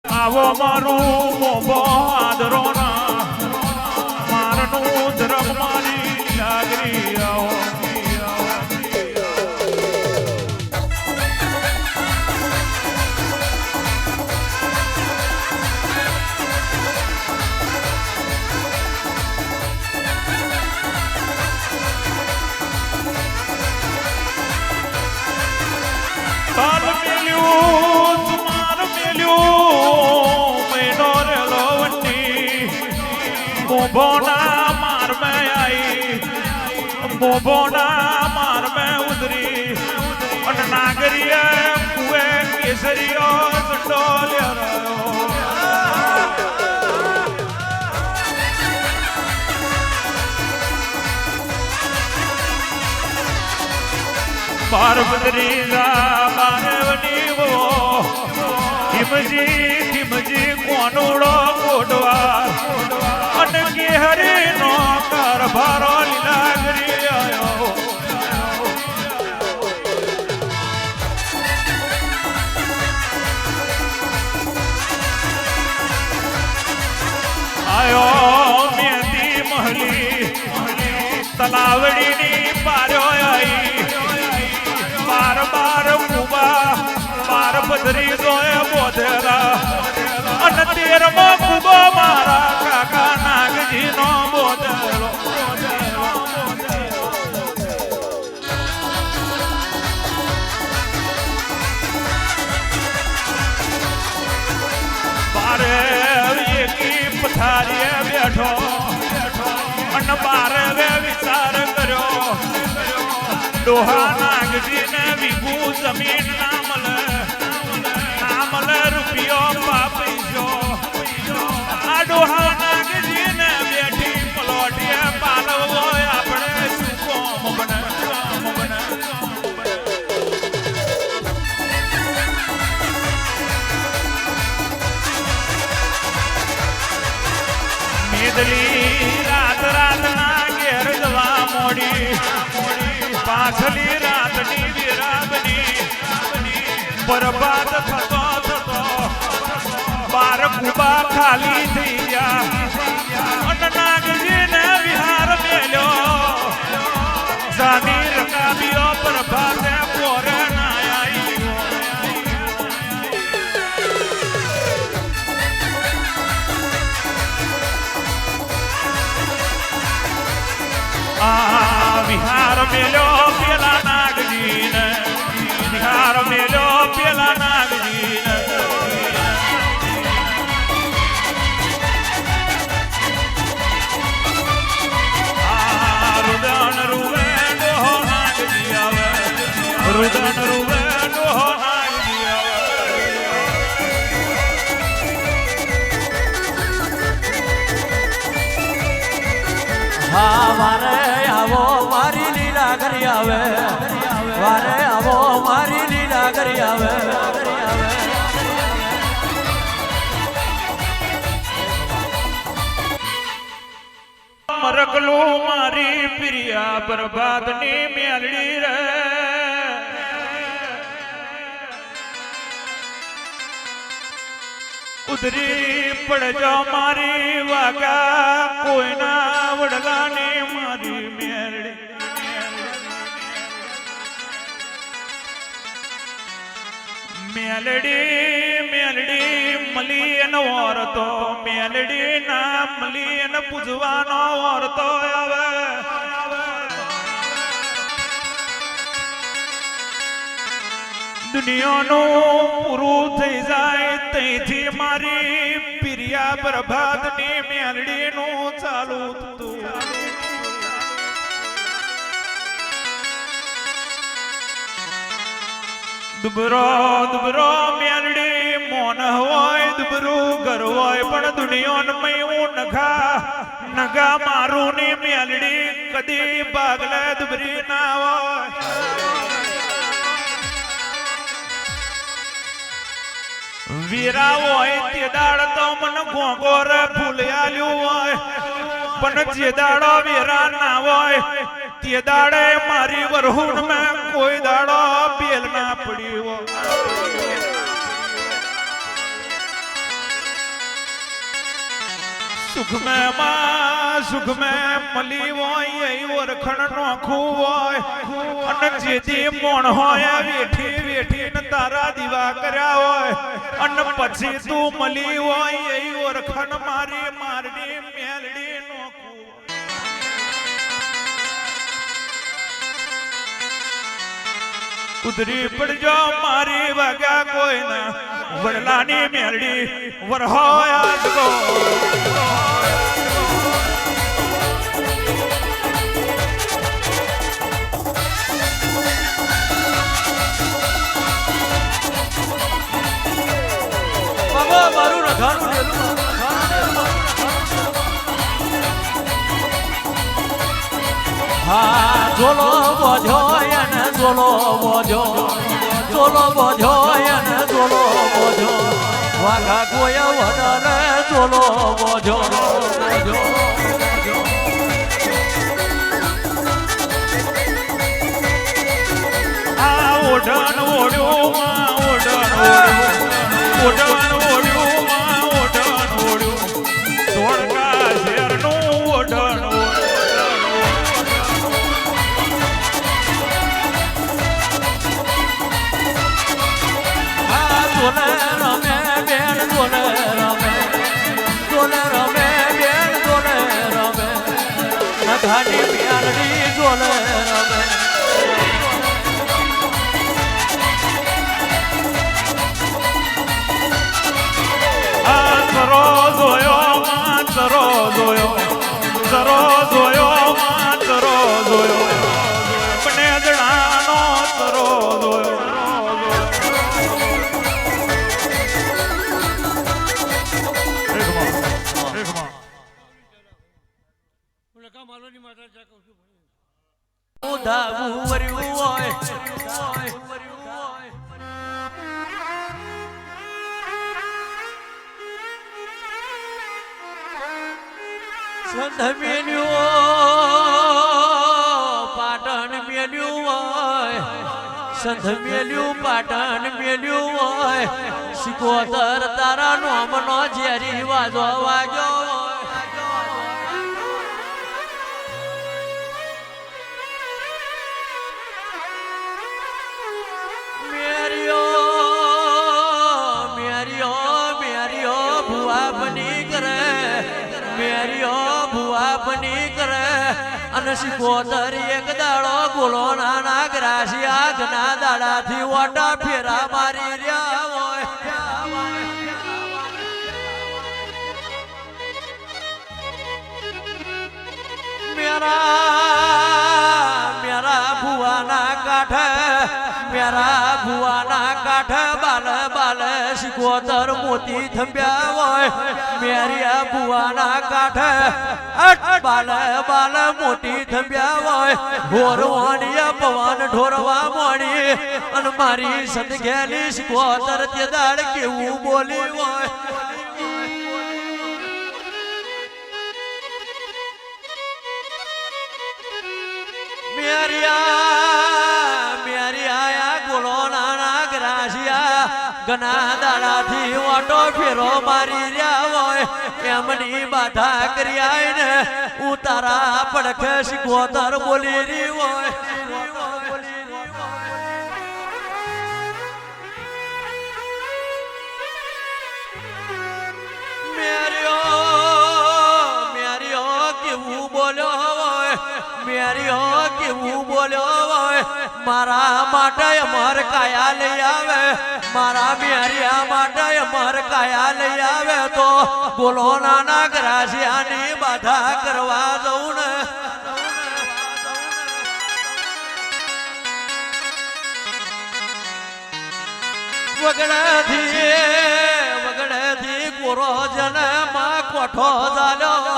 આવો મારું મોભો આદરો ના મારનું ધર્મ મારી લાગરી આવો તાલ મેલ્યું તુમાર મેલ્યું મેનો રેલો વંડી મોભોના માર મે આઈ મોભોના માર મે ઉતરી અને નાગરીએ કુએ કેસરીઓ સટો લ્યો પાર્વતી રા પાર્વતી વો ખિમજી કોનુડો કોડવા અને કે હરે નો કારભારો લીલાગરી આયો આયો મેંદી મહલી તલાવડી ની પાર્યો આઈ બાર બાર કુબા બાર પધરી જોય બોધેરા અને 13મો કુબો મારા કાકા નાગજી નો બોધેરો બારે એકી પથારીએ બેઠો અને બારે વે વિચાર કર્યો ડોહા નાગજી ને વિભુ જમીન ના મળે રૂપિયો પાપીજો આ ડોહા નાગજી ને બેઠી પલોટીએ પાલવો આપણે શું કોમ બને મેદલી રાત ના ઘેર જવા મોડી પાછલી રાતની વિરાગની બરબાદ થતો બાર કુબા ખાલી થઈ ગયા અને નાગજીને વિહાર મેલ્યો જાની રકાબીઓ પ્રભાતે પોરે ના આવી વિહાર મેલ્યો પેલા નાગજીને વિહાર મેલ્યો પેલા નાગજીને રુદન રૂવે ડોહો નાગજી આવે રુદન રૂવે ડોહો નાગજી આવે હા મારે આવો મારી લીલા કરી આવે વારે આવો મારી લીલા કરી આવે મરકલું મારી પ્રિયા બરબાદની મેલડી રે ઉધરી પડજો મારી વાગા કોઈના વડલાની મારી મેલડી મેલડી મલી એનો ઓરતો મેલડી ના મલી એને પૂજવાનો ઓરતો આવે દુનિયાનું પૂરું થઈ જાય તેથી મારી પ્રિયા બરબાદની મેલડીનું ચાલુ થતું દુબરો મેલડી મોન હોય દુબરું ઘર હોય પણ દુનિયાનું નગા મારું ની મેલડી કદી ભાગલે દુબરી ના હોય વીરા હોય તે દાડ તો મને ગોગોર ફૂલ આલ્યું હોય પણ જે દાડો વીરા ના હોય તે દાડે મારી વરહુણ માં કોઈ દાડો બેલ ના પડ્યો સુખ में માં સુખ में મલી હોય એ ઓરખણ નોખું હોય અને જેથી મોણ હોય વેઠી વેઠી ને તારા દીવા કર્યા હોય અને પછી તું મલી હોય એ ઓરખણ મારી મારડી મેલડી નોખું કુદરી પડજો મારી વાગ્યા કોઈ ના વડલાની મેલડી વરહોયા જગો મારું રખાનું હા ઝોલો બોજો અને ઝોલો બોજો ઝોલો બોજો અને ઝોલો બોજો વાઘા કોયા વડને ઝોલો બોજો આ ઓઢણ ઓઢ્યું માં ઓઢણ ઓઢણ ઓઢ્યું માં ઓઢણ ઓઢ્યું ધોળકા શેરનું ઓઢણ ઝોલે રમે બેન ઝોલે રમે ઝોલે રમે બેન ઝોલે રમે નખાની પ્યારડી ઝોલે રમે ચરો જોયો માં ચરો જોયો ચરો જોયો માં ચરો જોયો મને જણાનો ચરો જોયો ઉધાવું વર્યું હોય સંત મેલ્યું પાટણ મેલ્યું હોય સંત મેલ્યું પાટણ મેલ્યું હોય સિકોતર તારા નોમનો ઝેરી વાજો વાગ્યો અને સિકોતર એક દાડો ગોળો નાના ગ્રાસી આગના દાડાથી ઓટા ફેરા મારી રહ્યા હોય મેરા ભુવાના કાંઠે મેરા ભુવાના કાંઠે બાલ બાલ સિકોતર મોતી થંભ્યા હોય મેરિયા ભુવાના કાંઠે બાલ બાલ મોટી થંભ્યા હોય ઢોરવાનિયા પવન ઢોરવા મોડી અને મારી સદગેલી સિકોતર તે દાડ કેવું બોલી હોય ઘણા દાડાથી ઓટો ફેરો મારી રહ્યા હોય એમની બાધા કર્યા ને ઉતારા પડખે સિકોતર બોલી રહી હોય કેવું બોલ્યો હોય મેરિયો કેવું બોલ્યો હોય મારા માટે અમર કાયા લઈ આવે મારા મેરિયા માટે અમર કાયા લઈ આવે તો બોલો નાના ગ્રાસિયાની બાધા કરવા દઉં ને વગડેથી કોરો જન માં કોઠો ચાલ્યો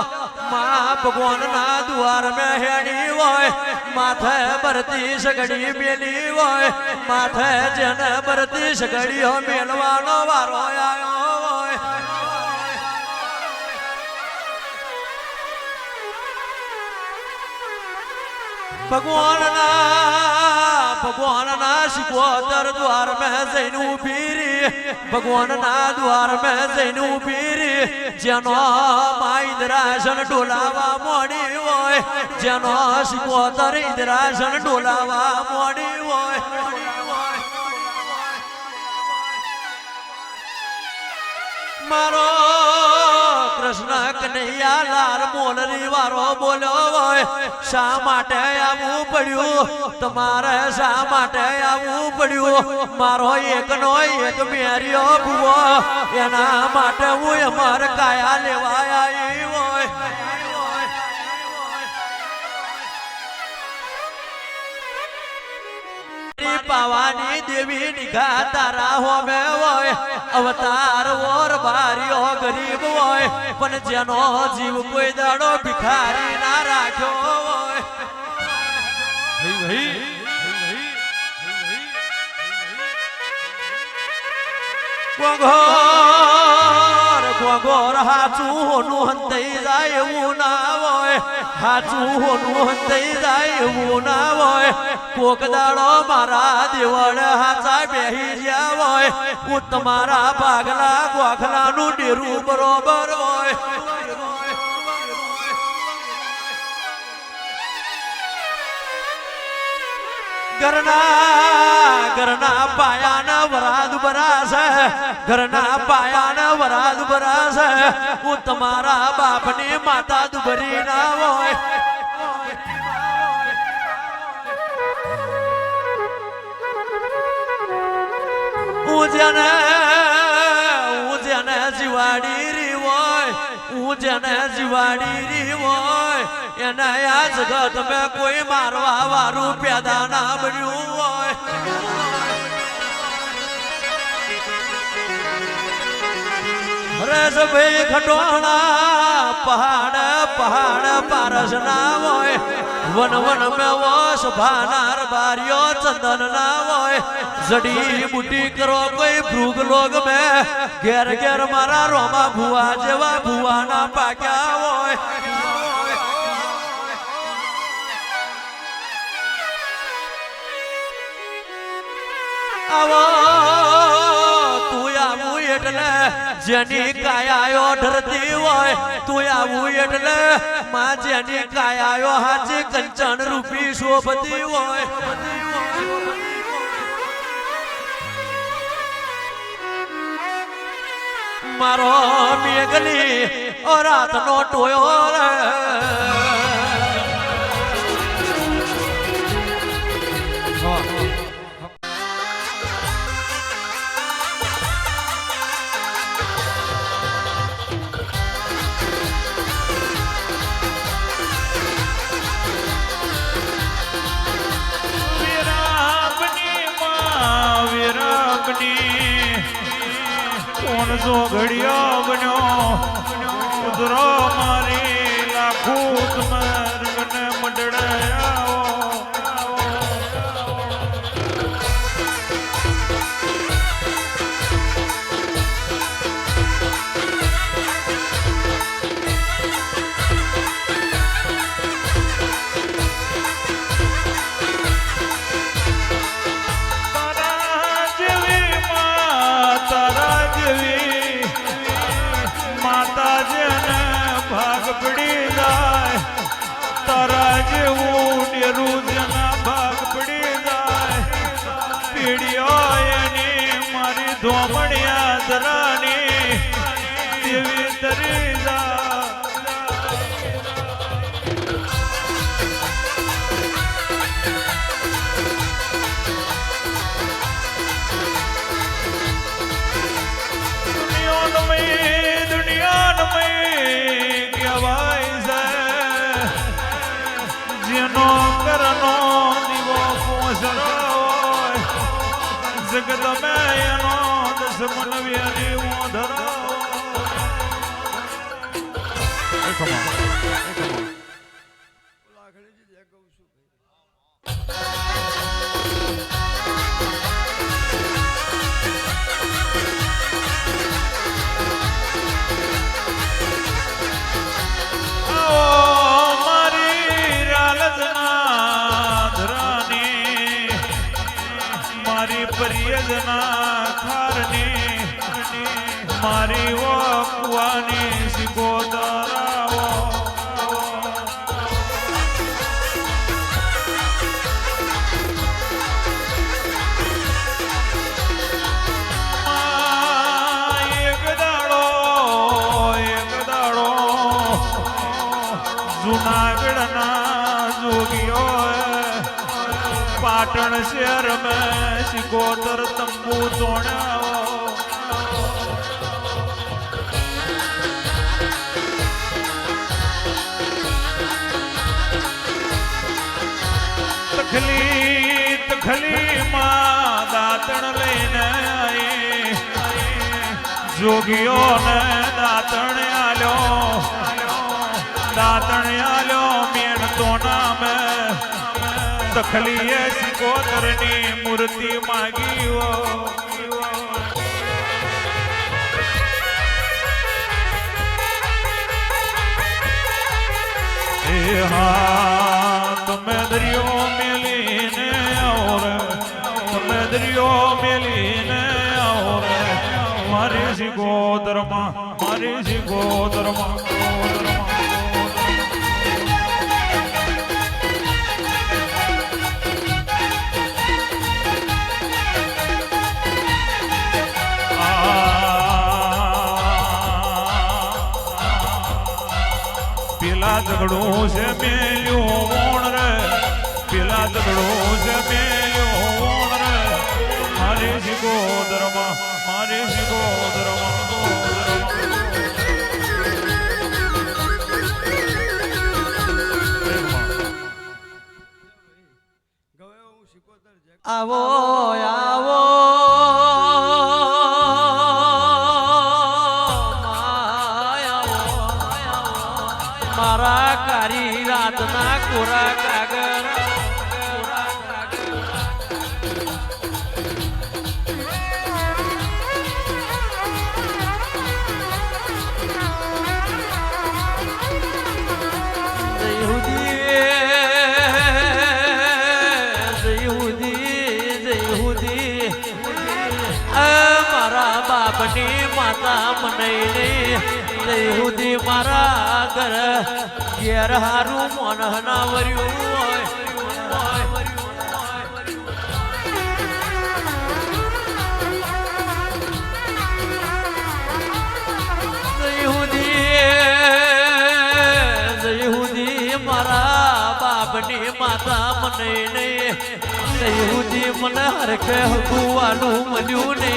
માં ભગવાન ના દ્વાર મેં હેડી હોય માથે ભરતી સગડી મેલી હોય માથે જન ભરતી સગડીઓ મેલવાનો વારો આવ્યો હોય ભગવાનના સિકોતર દ્વાર મેં જઈને ઊભી રહી ભગવાનના દ્વાર મેં જઈને ઊભી રહી જેનો માં ઇન્દ્રાસન ડોલાવા મોડી હોય જેનો શિકોતર ઇન્દ્રાસન ડોલાવા મોડી હોય મારો કૃષ્ણ કનૈયા લાલ મોલરી વારો બોલ્યો હોય શા માટે આવવું પડ્યું તમારે શા માટે આવવું પડ્યું મારો એકનો એક મેર્યો ભૂવો એના માટે હું અમાર કાયા લેવા આવી હોય પાવાની દેવી નિઘા તારા હોમે હોય અવતાર ઓર બારીઓ ગરીબ હોય પણ જેનો જીવ કોઈ દાડો ભિખારી ના રાખ્યો હોય ગોગોર હાચું હોનું હંતાઈ જાય એવું ના હોય હાચું હોનું હંતાઈ જાય એવું ના હોય કોક દાડો મારા દેવળ હાચા બેહી ગયા હોય હું તમારા ભાગલા ગોખલાનું ડેરું બરોબર હોય ઘરના પાયાના વરાદ ભરાશે ઘરના પાયાના વરાદ ભરાશે હું તમારા બાપની માતા દુબરી ના હોય હું જેને જીવાડી રી હોય હું જેને જીવાડી રી હોય એને આ જગત મેં કોઈ મારવા વાળું પેદા ના બન્યું હોય ભાઈ ખટોણા પહાડ પહાડ પારસ ના હોય વન વન મેં વોશ ભાનાર બારીઓ ચંદન ના હોય જડી બુટી કરો કોઈ ભૃગ લોગ મેં ઘેર ઘેર મારા રોમા ભુવા જેવા ભુવા ના પાક્યા હોય આવો તું આવું એટલે જેની કાયાયો ડરતી હોય તું આવું એટલે માં જેની કાયાયો હાચી કંચન રૂપી શોભતી હોય મારો મેઘલી ઓ રાતનો ટોયો રે કોણ જો ઘડિયો બન્યો ઉધરો મારી લાખું મરગને મડડાયો ભાગ પડી જાય તારા જેવું ડેરું જેના ભાગ પડી જાય પીડીઓ એની મારી ધોમણિયા ધરાની દેવી તરી જાય જેનો કરનો દીવો પોસરો જગત મેં એનો દસમન વ્યાજી હું ધરાવો પરિયજના ખારની મારી ઓ કુવાની પાટણના જોગીઓ પાટણ શહેર में સિકોતર તંબુ તોડ્યા તખલી માં દાતણ લઈને આઈ જોગીઓને દાતણ આલ્યો મેણ તો નામે તખલીએ સિકોતરની મૂર્તિ માગીઓ તમે દરિયો મેલીને તમે દરિયો મેલીને મારી સિકોતરમાં પેલા ઝઘડું છે મેલ્યું વોણ રે પેલા ઝઘડું છે મેલ્યું વોણ રે મારી સિકોતરમાં આવો આવો મારા કારી રાતના કોરા કાગર મારા બાપની માતા મનાઈને જયહુદી મારા ઘર ઘેર હારું મોનહના વર્યું હોય જયહુદી મારા બાપની માતા મનાઈને જયહુદી મને હરખે હકુવાનું મળ્યું ને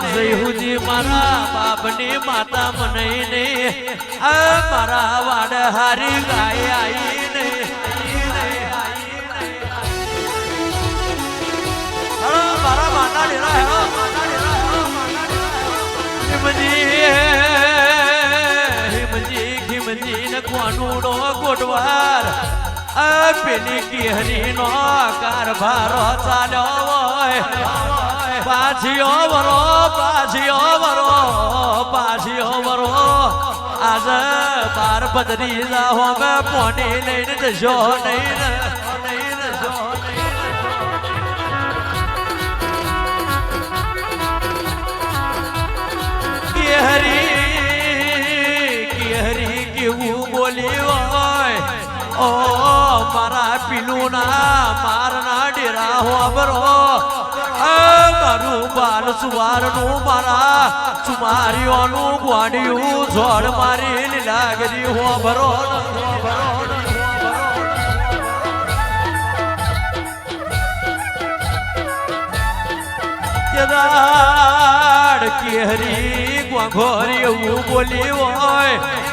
જયહુદી મારા બાપની માતા મનાઈને આ મારા વાડ હારી ગાય આઈને મારા માના ડેરા હિમજી ને કોનુડો ગોટવાર પેલી કેહરીનો કારભારો ચાલ્યો હોય પાછીઓ વરો આજ બાર પદરી જાહો મે પોણી લઈને જશો નહીં કેહરી કેવું બોલી હોય ઓ મારા પીલું ના મારના ડેરા હોબરો મારું બાલ સુવારનું મારા સુમારીઓનું ગોડિયું જોડ મારી લીલાગરી હોબરો કેહરી ગોઘોરી એવું બોલી હોય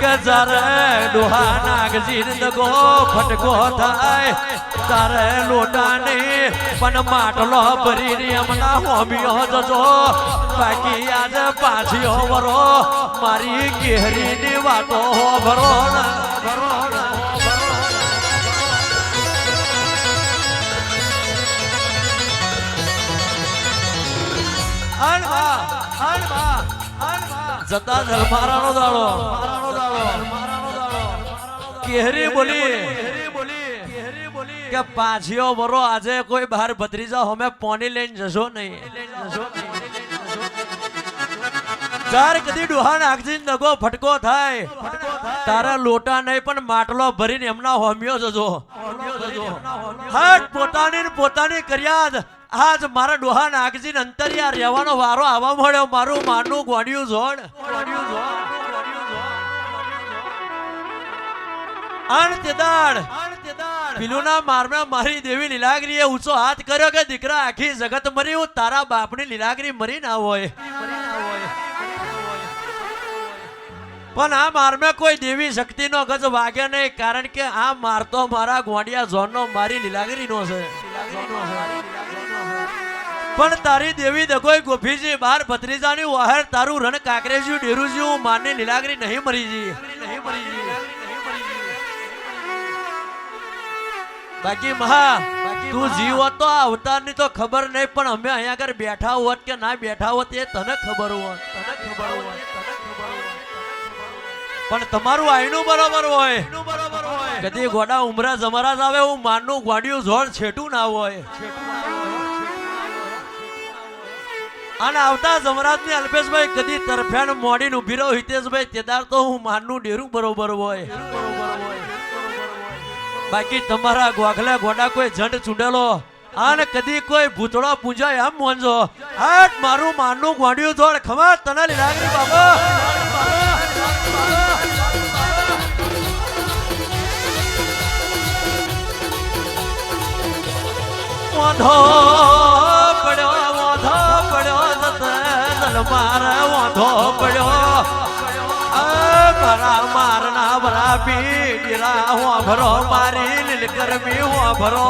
તારે ડોહા નાગજી દગો ફટકો થાય તારે લોટા ને પણ માટલો ભરી એમના હોમીઓ જજો બાકી આજે પાછીઓ વરો મારી કેહરી ની વાતો ભરો જતા જલમારાનો દાડો કેહરી બોલી કે પાછીઓ વરો આજે કોઈ બહાર ભત્રીજા હોમે પોની લઈને જશો નહીં ચાર કદી ડોહા નાખજી નગો ફટકો થાય તારા લોટા નહીં પણ માટલો ભરીને એમના હોમિયો જજો હટ પોતાની કર્યાદ આજ મારા ડોહા નાગજી અંતરિયા રહેવાનો વારો આવવા મળ્યો મારું માનું ગોડિયું જોડ આણ તે દાડ પેલું ના મારમાં મારી દેવી લીલાગરીએ ઊંચો હાથ કર્યો કે દીકરા આખી જગત મરી હું તારા બાપની લીલાગરી મરી ના હોય પણ આ મારમાં કોઈ દેવી શક્તિનો ગજ વાગે નહીં કારણ કે આ મારતો મારા ગોંડિયા ઝોનનો મારી લીલાગરીનો છે પણ તારી દેવી દગોઈ ગોફીજી બાર ભત્રીજાની વહાર તારું રણ કાકરેજી ડેરુજી હું મારની લીલાગરી નહીં મરીજી બાકી મહા તું જીવ હોત તો આ અવતારની તો ખબર નહીં પણ અમે અહીંયા આગળ બેઠા હોત કે ના બેઠા હોત એ તને ખબર હોત પણ તમારું આઈનું બરોબર હોય કદી ગોડા ઉમરા જમરા આવે હું માનનું ગોડિયું જોડ છેટું ના હોય અને આવતા જમરાજ ની અલ્પેશભાઈ કદી તરફેણ મોડીને ઉભી રહ્યો હિતેશભાઈ તેદાર તો હું માનનું ડેરું બરોબર હોય બાકી તમારા ગોખલે ગોડા કોઈ જંડ ચૂંડેલો અને કદી કોઈ ભૂતળો પૂંજાય એમ મોંજો હાટ મારું માનનું ગોડિયું જોડ ખમા તને લીલાગરી બાબા વાંધો પડ્યો મારા વાંધો પડ્યો મારા મારના બરા પીડીરા હું ભરો મારી લીલકરમી હું ભરો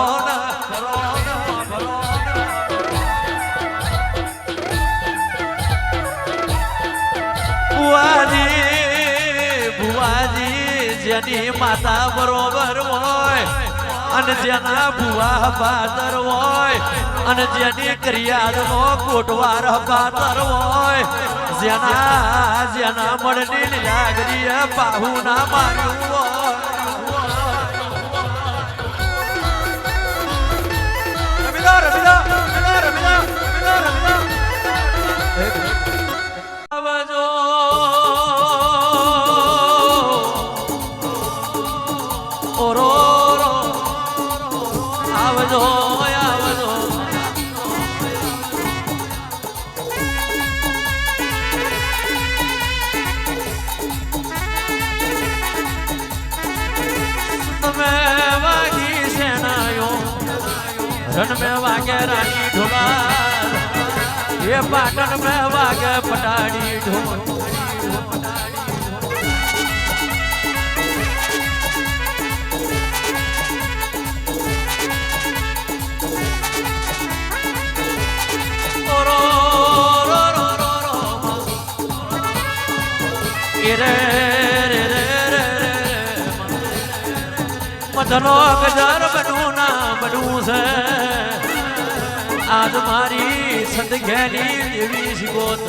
ભુવાજી જેની માતા બરોબર હોય અને જેના ભુવા પાતર હોય અને જેની કરિયાદનો કોટવાર પાતર હોય જેના મળની લીલાગરીએ બાહુ ના માર્યું હોય આવજો ઓરો આવજો रण में वागे रानी ढोला ये पाटन में वागे पटाड़ी ढोल मधनो गजर बनू ना बनू से आज मारी संत घेली देवी शिकोत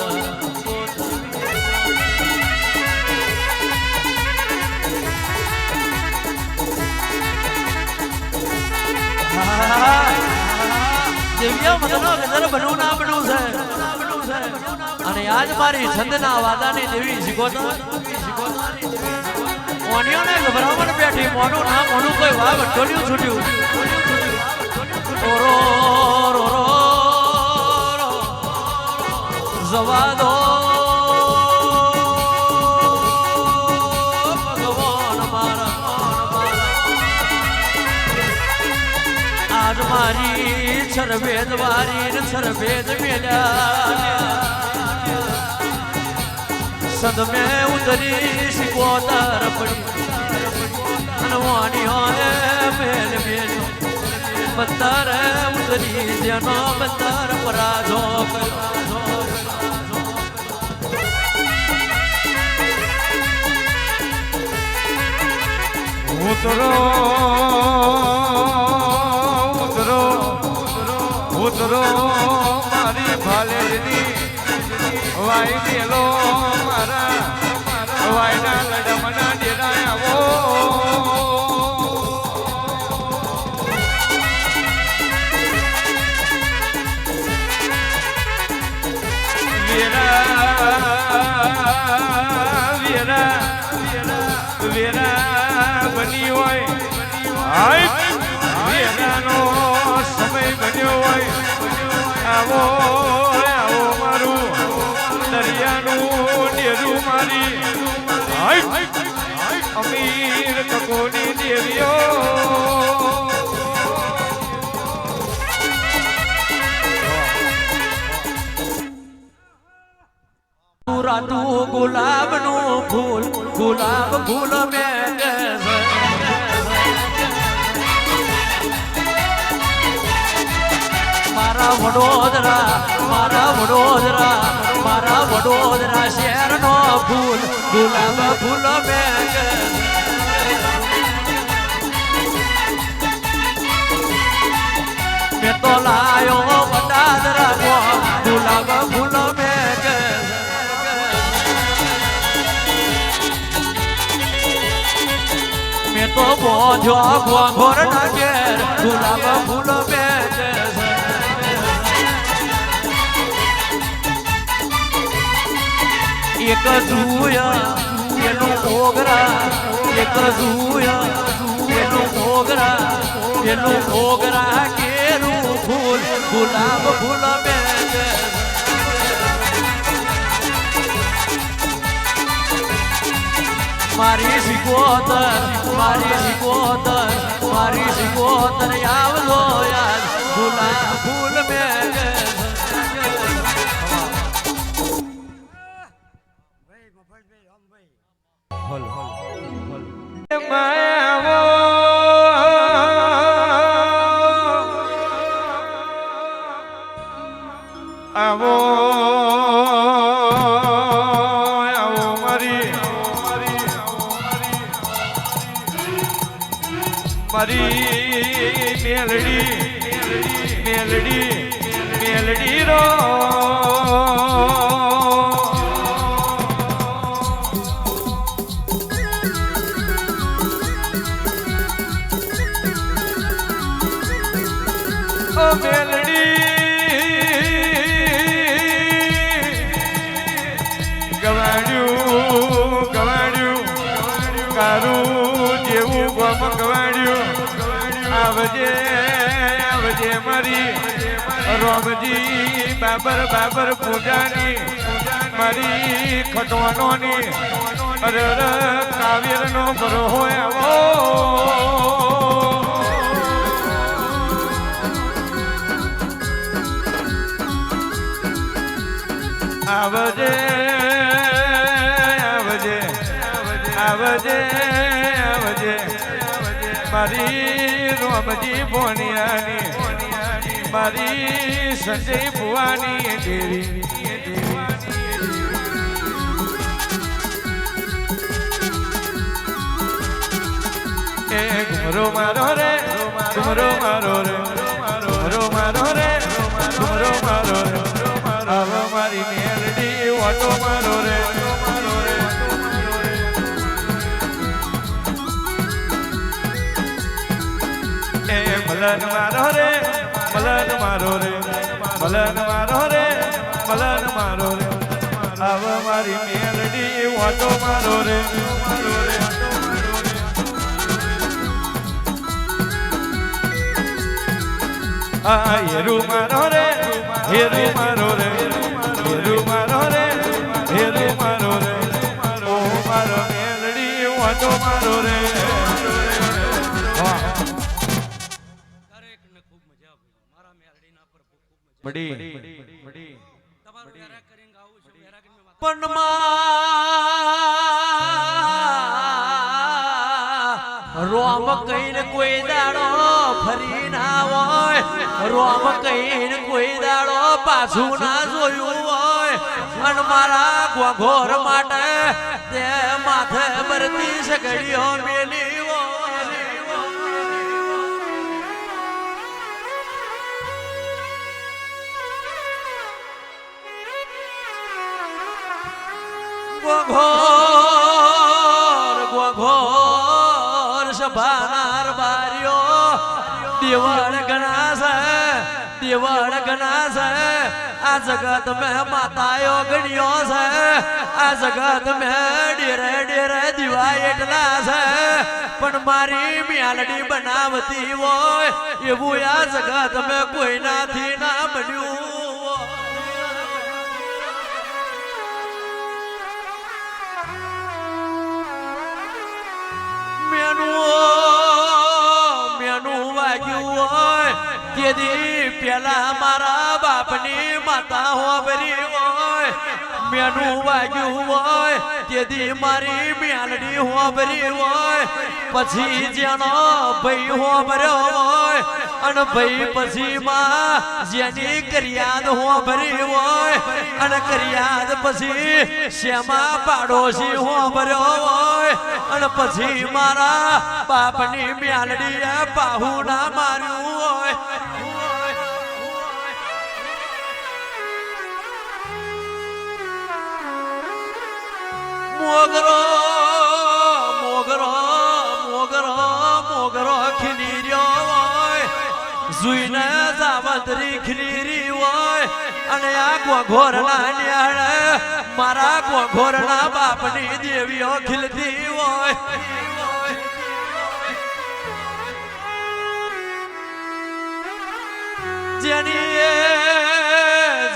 देविया मधनो गजर बनू ना बनू से અને આજ મારી છંદના વાદાની દેવી શીખોત મોનિયોને ગભરામણ બેઠી મોનું ના મોનું કોઈ વાવ ટોલ્યું છૂટ્યું ઓરો રો રો જવા દો ભગવાન મારા આજ મારી છરભેદ વારી ને છરભેદ મેલ્યા संद में उतरी शिकोतर पड़ी अनवानी होने मेल मेल बंदर उतरी जनो बंदर पराजो उतरो उतरो उतरो मारी भालेनी वाई दिलो वायना लडमना डेराया वो वीरा वीरा वीरा बनी होय हाय वीरानो समय बन्यो होय आवो आवो मारू दरियाનું ડેરું મારી અમીર કકોની ગુલાબનું ફૂલ ગુલાબ ફૂલ મેં મારા વડોદરા શહેરનો ફૂલ ગુલાબ ફૂલ મેં તો લાયો વડાદરા ગુલાબ ફૂલ મેં મેં તો બોધ્યો ઘોર ના ઘેર ગુલાબ ફૂલ મેં એક જુયા એનું ઓગરા એક જુયા એનું ઓગરા કેરું ફૂલ ગુલાબ ફૂલ મેં મારી શિકોતર આવલો યાર ગુલાબ ફૂલ મેં આવો મારી મેલડી રો મેલડી ગવાડ્યું કારું જેવું ગમ ગવાડ્યું આવજે મારી રોમજી બાબર પૂજાની મારી ખટવાનોની અરે કાવ્યનો બરો હોય આવો આવજે મારી રોમજી ભોણિયાની મારી સંજય ભુવાની દેવી એ ઘુમરો મારો રે ઘુમરો મારો રે આવ મારી મેલડી ઓટો મારો રે મલન મારો રે આવ મારી મેલડી ઓટો મારો રે આ હેરું મારો રે ઓ મારો મેલડી ઓટો મારો રે રોમ કહીને કોઈ દાડો ફરી ના હોય રોમ કહીને કોઈ દાડો પાછું ના જોયું હોય અને મારા ઘોર માટે તે માથે બરતી સગડીઓ મેલી ઘોર સભાર બારીઓ દેવળ ગણા છે આ જગત મેં માતાયો ગણ્યો છે આ જગત મેં ડેરે દીવા એટલા છે પણ મારી મ્યાલડી બનાવતી હોય એવું આ જગત મેં કોઈનાથી ના બન્યું મેનું વાગ્યું હોય તેથી પેલા મારા બાપની માતા હોબરી હોય મેનું વાગ્યું હોય તેથી મારી મેલડી હોબરી હોય પછી જેનો ભાઈ હોબર્યો હોય અને ભાઈ પછી માં જેની કરિયાદ હોબરી હોય અને કરિયાદ પછી શ્યામા પાડોશી હોબર્યો હોય અને પછી મારા બાપની મેલડીએ પાહુ ના માર્યું હોય મોગરો મોગરો મોગરો મોગરો ખીલી રહ્યો હોય જોઈને જાવતરી ખીલી હોય અને આ ઘોરના ન્યાળે મારા ઘોરના બાપની દેવીઓ ખીલતી હોય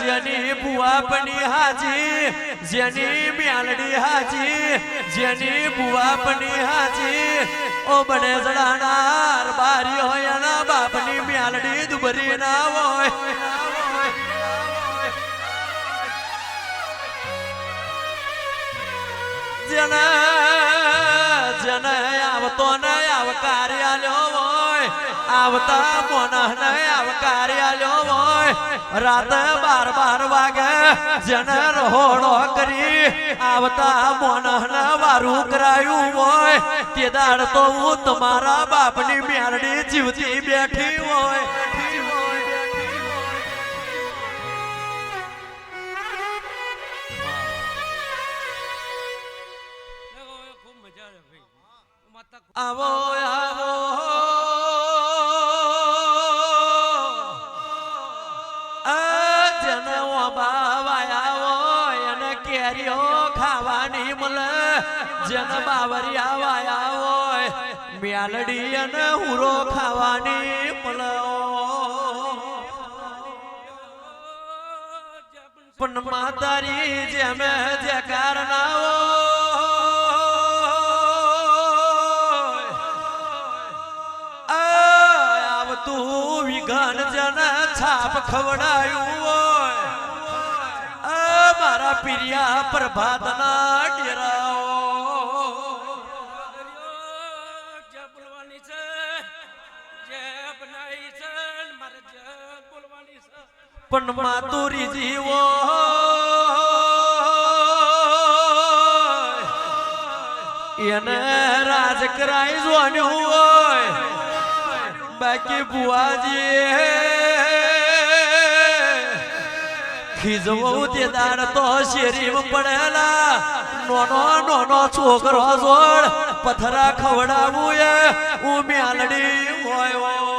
જેની બુઆપની હાજી જેની મ્યાલડી હાજી જેની બુઆપની હાજી ઓ બને જડાનાર બારી હોય એના બાપની મ્યાલડી દુબરી ના હોય જેને જેને આવતો ને આવકારી આલ્યો હોય આવતા મોનહ ને આવકારી આલ્યો હોય રાત 12 વાગે જેને રહોડો કરી આવતા મોનહ ને વારું કરાયું હોય તે દાડ તો હું તમારા બાપની મેરડી જીવતી બેઠી હોય આવો આવો જનવો બાવાયા હોય અને કેરીઓ ખાવાની મળે જન બાવરિયા વાયા હોય મ્યાલડી અને હુરો ખાવાની મળે પણ માતારી જેમ જે કારનાઓ તું વિઘન જન છાપ ખવડાયું હોય મારા પિરિયા પ્રભાતના ડેરાઓ જે બોલવાની છે જે બનાવી છે મારે જે બોલવાની છે પણ માતુરી જીવો એને રાજ કરાઈ જોવાનું હોય બાકી બુઆજી ખીજવો તે દાડ તો શેરીમાં પડેલા નોનો નોનો છોકરો જોડ પથરા ખવડાવું એ હું મ્યાલડી હોય